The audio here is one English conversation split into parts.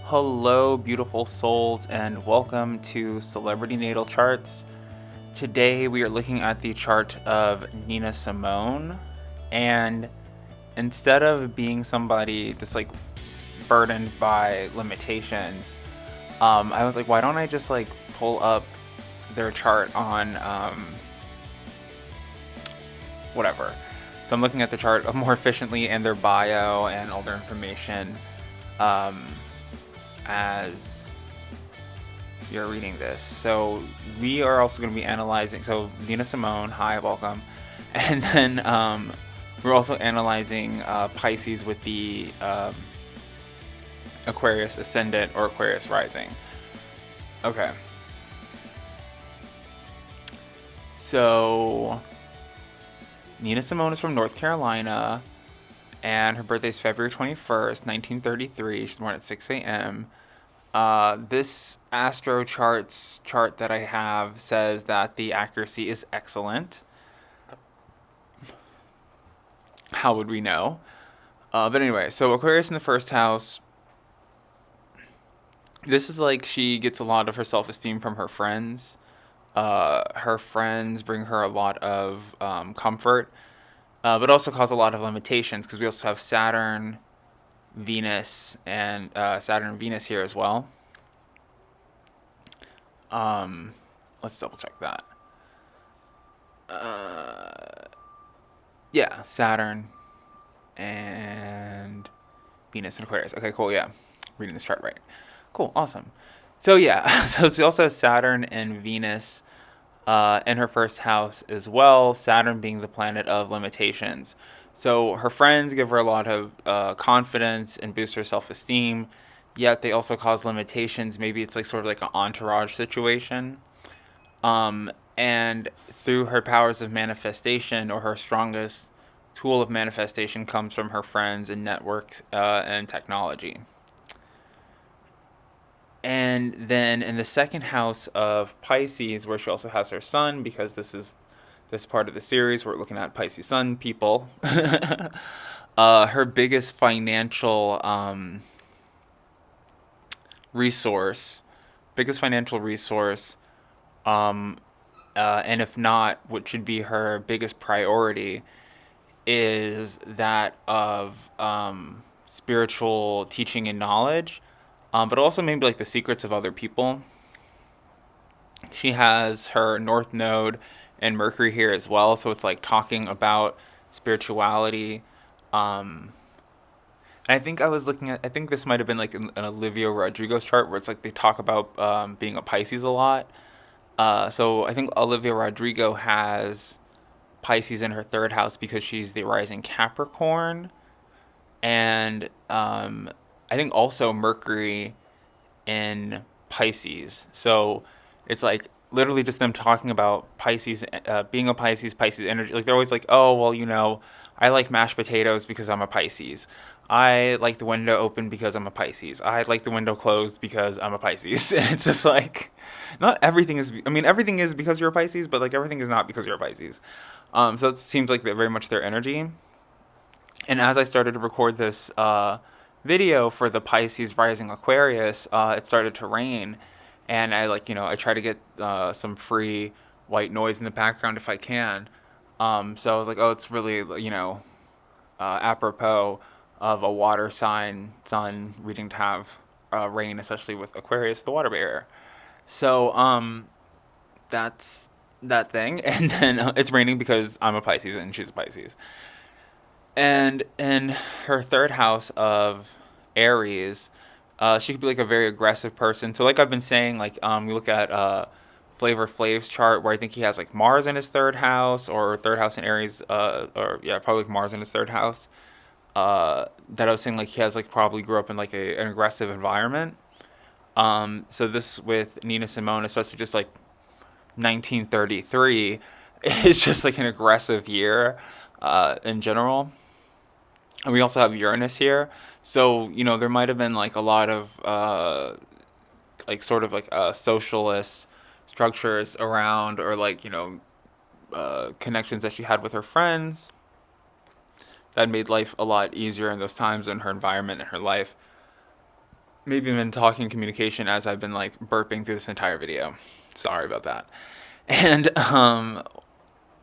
Hello, beautiful souls, and welcome to Celebrity Natal Charts. Today we are looking at the chart of Nina Simone, and instead of being somebody just like burdened by limitations, I was like, why don't I just like pull up their chart on whatever? So I'm looking at the chart more efficiently and their bio and all their information um, as you're reading this. So we are also going to be analyzing. So Nina Simone, hi, welcome. And then we're also analyzing Pisces with the Aquarius ascendant or Aquarius rising. Okay. So Nina Simone is from North Carolina, and her birthday is February 21st, 1933. She's born at 6 a.m. This astro charts chart that I have says that the accuracy is excellent. How would we know? But anyway, so Aquarius in the first house. This is like she gets a lot of her self esteem from her friends. Her friends bring her a lot of comfort, but also cause a lot of limitations because we also have Saturn, Venus, and Saturn and Venus here as well. Um, let's double check that. Yeah, Saturn and Venus and Aquarius. Okay, cool. Yeah, reading this chart right. Cool, awesome. So yeah, so she also has Saturn and Venus in her first house as well. Saturn being the planet of limitations. So her friends give her a lot of confidence and boost her self-esteem. Yet they also cause limitations. Maybe it's like sort of like an entourage situation. And through her powers of manifestation, or her strongest tool of manifestation, comes from her friends and networks and technology. And then in the second house of Pisces, where she also has her sun, because this is this part of the series we're looking at Pisces sun people. Her biggest financial resource, biggest financial resource, um, and if not, what should be her biggest priority is that of spiritual teaching and knowledge, but also maybe like the secrets of other people. She has her North Node and Mercury here as well, so it's like talking about spirituality. Um, and I think I was looking at, I think this might have been like an Olivia Rodrigo's chart where it's like they talk about being a Pisces a lot. So I think Olivia Rodrigo has Pisces in her third house because she's the rising Capricorn, and I think also Mercury in Pisces. So it's like literally just them talking about Pisces, being a Pisces, Pisces energy. Like they're always like, oh, well, I like mashed potatoes because I'm a Pisces. I like the window open because I'm a Pisces. I like the window closed because I'm a Pisces. And it's just like, not everything is, I mean, everything is because you're a Pisces, but like everything is not because you're a Pisces. So it seems like very much their energy. And as I started to record this video for the Pisces rising Aquarius, it started to rain, and I try to get some free white noise in the background if I can. So I was like, oh, it's really apropos of a water sign sun reading to have rain, especially with Aquarius, the water bearer. So that's that thing, and then it's raining because I'm a Pisces and she's a Pisces. And in her third house of Aries, she could be like a very aggressive person. So like I've been saying, like we look at Flavor Flav's chart where I think he has like Mars in his third house or third house in Aries, or yeah, probably like Mars in his third house. That I was saying like he has like probably grew up in like an aggressive environment. So this with Nina Simone, especially just like 1933, is just like an aggressive year in general. And we also have Uranus here. So, there might have been like a lot of like sort of like socialist structures around, or like, connections that she had with her friends that made life a lot easier in those times in her environment and her life. maybe been talking communication as I've been like burping through this entire video. Sorry about that. And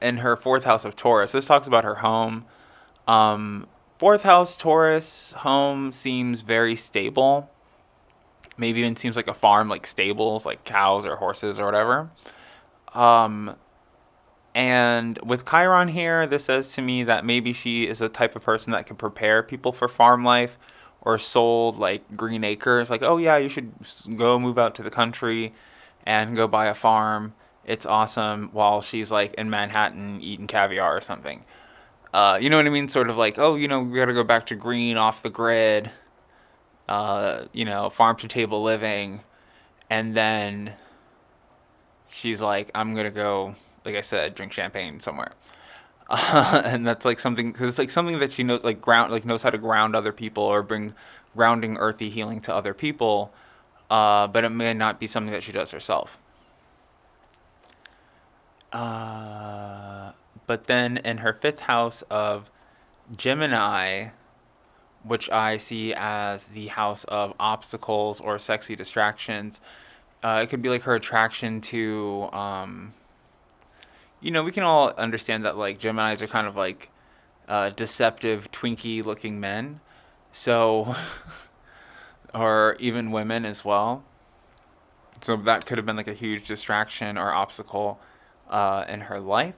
in her fourth house of Taurus, this talks about her home. Um, Fourth house Taurus home seems very stable. Maybe even seems like a farm, like stables, like cows or horses or whatever. Um, and with Chiron here, this says to me that maybe she is a type of person that can prepare people for farm life or sold like green acres. Like, oh yeah, you should go move out to the country and go buy a farm. It's awesome while she's like in Manhattan eating caviar or something. You know what I mean? Sort of like, oh, we got to go back to green, off the grid, farm to table living. And then she's like, I'm going to go, like I said, drink champagne somewhere. And that's like something, because it's like something that she knows, like knows how to ground other people or bring grounding, earthy healing to other people. But it may not be something that she does herself. Uh, but then in her fifth house of Gemini, which I see as the house of obstacles or sexy distractions. It could be like her attraction to, we can all understand that like Geminis are kind of like deceptive, twinky looking men. So, or even women as well. So that could have been like a huge distraction or obstacle in her life.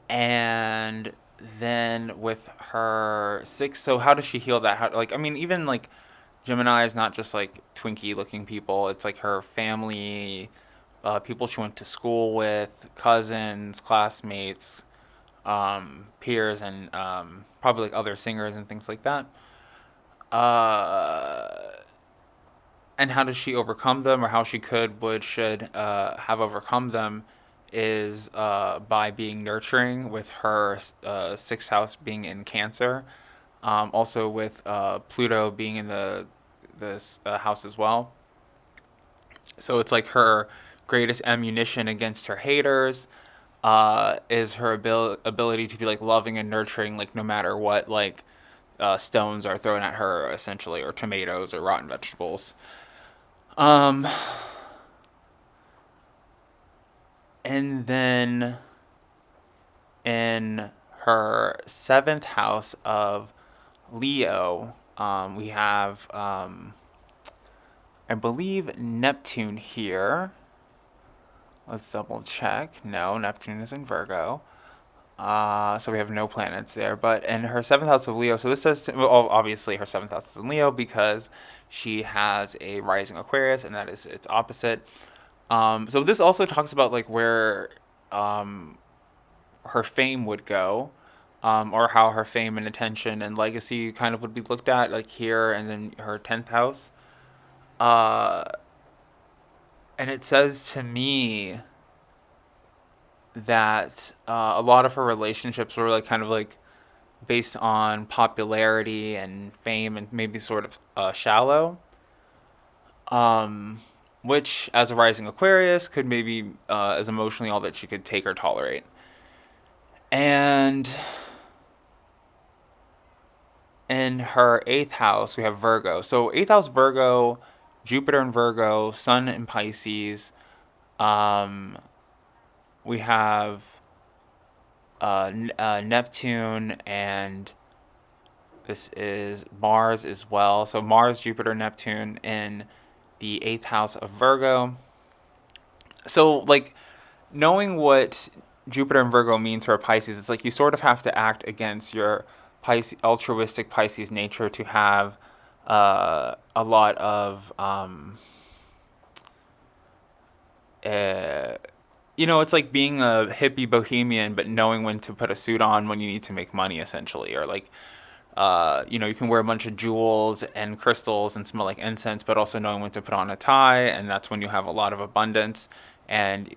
And then with her six, so how does she heal that? Even like Gemini is not just like Twinkie looking people. It's like her family, people she went to school with, cousins, classmates, peers, and probably like other singers and things like that. Uh, and how does she overcome them, or how she should have overcome them, is by being nurturing with her sixth house being in Cancer. Also with Pluto being in this house as well. So it's like her greatest ammunition against her haters is her ability to be like loving and nurturing, like no matter what, like stones are thrown at her, essentially, or tomatoes or rotten vegetables. Um, and then in her seventh house of Leo, we have, I believe, Neptune here. Let's double check. No, Neptune is in Virgo. So we have no planets there. But in her seventh house of Leo, so this says, well, obviously her seventh house is in Leo because she has a rising Aquarius, and that is its opposite. So this also talks about like where um, her fame would go, or how her fame and attention and legacy kind of would be looked at, like here and then her 10th house. Uh, and it says to me that a lot of her relationships were like kind of like based on popularity and fame and maybe sort of shallow. Um, which, as a rising Aquarius, could maybe as emotionally all that she could take or tolerate. And in her eighth house, we have Virgo. So eighth house Virgo, Jupiter in Virgo, Sun in Pisces. Um, we have Neptune, and this is Mars as well. So Mars, Jupiter, Neptune in the eighth house of Virgo. So like knowing what Jupiter and Virgo means for a Pisces, it's like you sort of have to act against your altruistic Pisces nature to have a lot of uh, it's like being a hippie bohemian, but knowing when to put a suit on when you need to make money, essentially, or like you can wear a bunch of jewels and crystals and smell like incense, but also knowing when to put on a tie, and that's when you have a lot of abundance and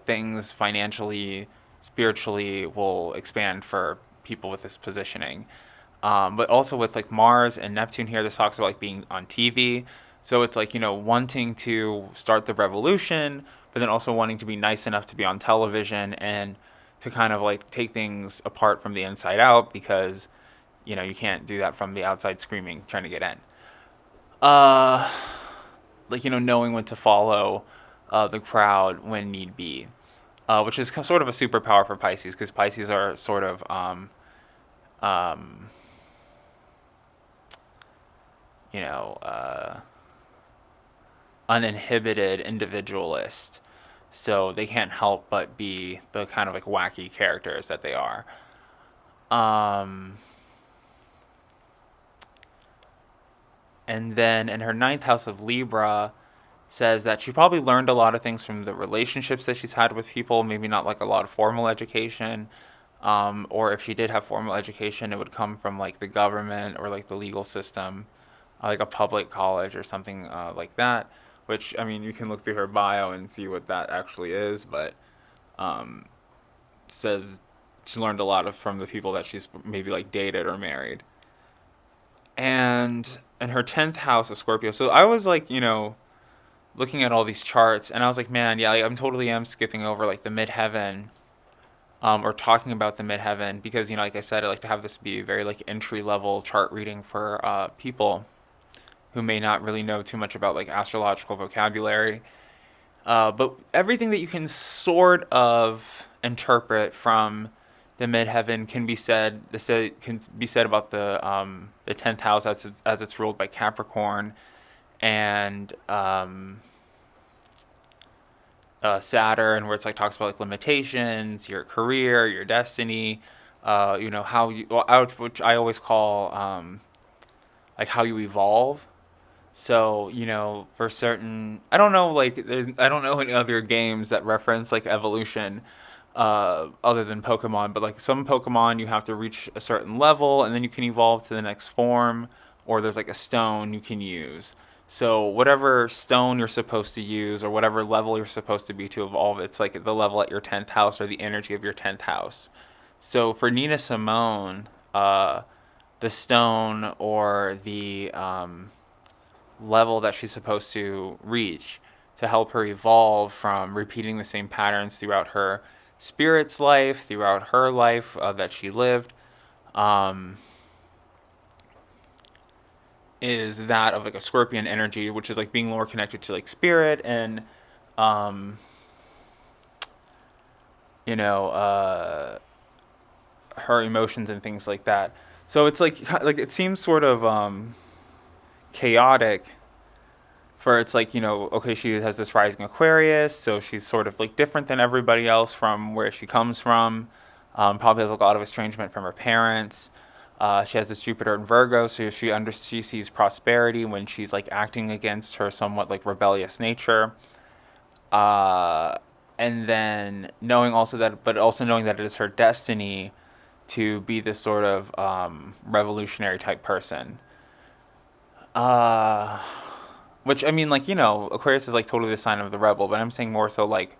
things financially, spiritually will expand for people with this positioning. But also with like Mars and Neptune here, this talks about like being on TV. So it's like, wanting to start the revolution, but then also wanting to be nice enough to be on television and to kind of like take things apart from the inside out because you can't do that from the outside screaming trying to get in. uh, like knowing when to follow the crowd when need be, which is sort of a superpower for Pisces because Pisces are sort of um, you know uh, uninhibited individualist, so they can't help but be the kind of like wacky characters that they are. Um, and then in her ninth house of Libra, says that she probably learned a lot of things from the relationships that she's had with people, maybe not like a lot of formal education. Or if she did have formal education, it would come from like the government or like the legal system, like a public college or something like that. Which, I mean, you can look through her bio and see what that actually is, but um, says she learned a lot of from the people that she's maybe like dated or married. And in her 10th house of Scorpio, so I was like, looking at all these charts, and I was like, man, yeah, like, I'm totally am skipping over like the midheaven, or talking about the midheaven because like I said, I like to have this be very like entry level chart reading for people who may not really know too much about like astrological vocabulary. But everything that you can sort of interpret from the midheaven can be said. Can be said about the 10th house as it's ruled by Capricorn and Saturn, where it's like talks about like limitations, your career, your destiny, how you, well, which I always call like how you evolve. So for certain, I don't know, like I don't know any other games that reference like evolution, other than Pokemon. But like some Pokemon, you have to reach a certain level, and then you can evolve to the next form, or there's like a stone you can use. So whatever stone you're supposed to use, or whatever level you're supposed to be to evolve, it's like the level at your 10th house or the energy of your 10th house. So for Nina Simone, the stone or the level that she's supposed to reach to help her evolve from repeating the same patterns throughout her spirit's life, throughout her life that she lived, um, is that of like a scorpion energy, which is like being more connected to like spirit and, um, you know, uh, her emotions and things like that. So it's like it seems sort of chaotic for it's like okay, she has this rising Aquarius, so she's sort of like different than everybody else from where she comes from. Probably has a lot of estrangement from her parents. She has this Jupiter in Virgo, so she sees prosperity when she's like acting against her somewhat like rebellious nature. uh, and then knowing also that, but also knowing that it is her destiny to be this sort of revolutionary type person. Uh, which I mean, like Aquarius is like totally the sign of the rebel, but I'm saying more so like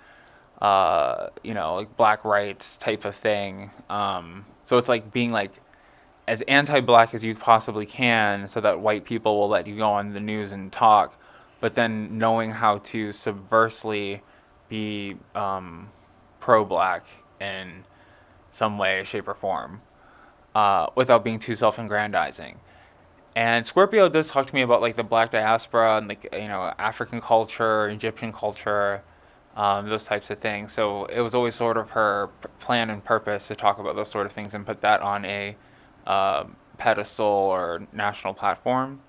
like black rights type of thing. So it's like being like as anti-black as you possibly can, so that white people will let you go on the news and talk, but then knowing how to subversely be pro-black in some way, shape, or form, without being too self-aggrandizing. And Scorpio does talk to me about like the black diaspora and like African culture, Egyptian culture, those types of things. So it was always sort of her plan and purpose to talk about those sort of things and put that on a pedestal or national platform.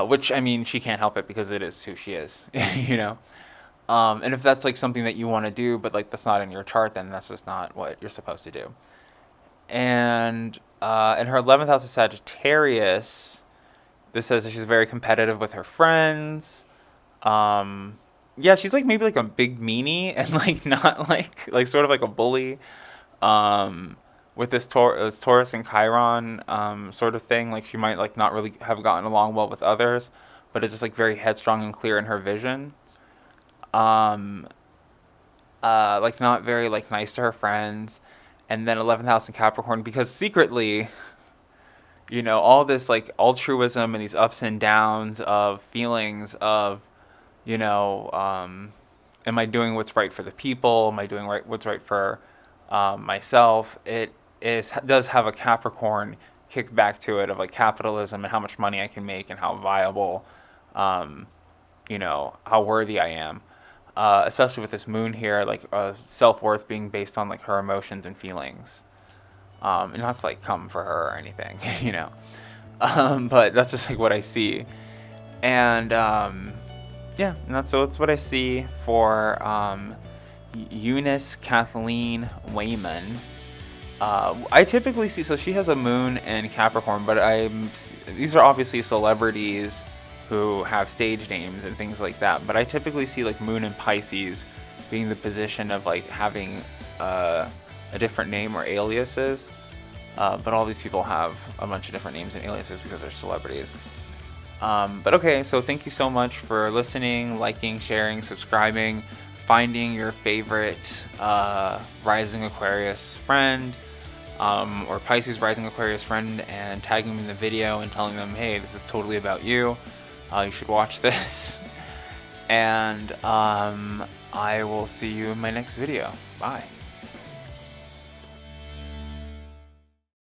Which I mean, she can't help it because it is who she is, you know. And if that's like something that you want to do, but like that's not in your chart, then that's just not what you're supposed to do. And in her 11th house of Sagittarius, this says that she's very competitive with her friends. Um, yeah, she's like maybe like a big meanie and like not like sort of like a bully. Um, with this Taurus and Chiron sort of thing, like she might like not really have gotten along well with others, but it's just like very headstrong and clear in her vision. Um, like not very like nice to her friends. And then 11th house in Capricorn because secretly, all this like altruism and these ups and downs of feelings of, you know, um, am I doing what's right for the people? Am I doing what's right for myself? It does have a Capricorn kick back to it of like capitalism and how much money I can make and how viable, um, how worthy I am. Especially with this moon here, like self worth being based on like her emotions and feelings, and not to like come for her or anything, but that's just like what I see, and yeah, and that's what I see for Eunice Kathleen Wayman. I typically see, so she has a moon in Capricorn, but these are obviously celebrities who have stage names and things like that. But I typically see like moon in Pisces being the position of like having a different name or aliases. But all these people have a bunch of different names and aliases because they're celebrities. But okay, so thank you so much for listening, liking, sharing, subscribing, finding your favorite Rising Aquarius friend, or Pisces Rising Aquarius friend, and tagging them in the video and telling them, hey, this is totally about you. You should watch this. And I will see you in my next video. Bye.